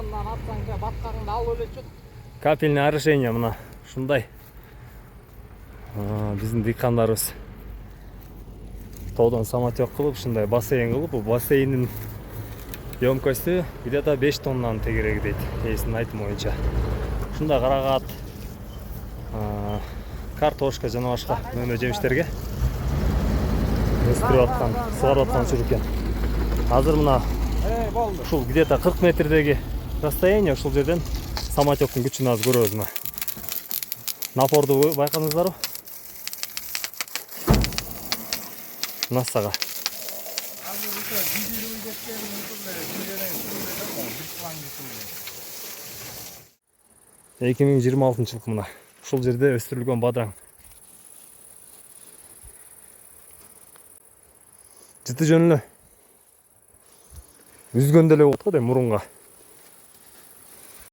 Жақындан атсаң батқағыңды алып өлечет. Капельный орошение мына ушундай. Биздин дыйкандарыбыз тоодон самотек кылып, ушундай бассейн кылып, бул бассейндин емкости где-то 5 тоннанын тегереги дейт, ээсинин айтымы боюнча. Ушундай карагат, картошка жана башка мөмө жемиштерге өстүрүп аткан, сугарып аткан учур экен. Азыр мына ушул где-то 40 метрдеги расстояние, ушул жерден самотектун күчүн азыр көрөбүз. Мына напорду байкадыңыздарбы? Насага. Эки миң жыйырма алтынчы жылкы мына ушул жерде өстүрүлгөн бадыраң. Жыты жөнүнө үзгөн деле болот го дейм мурунга.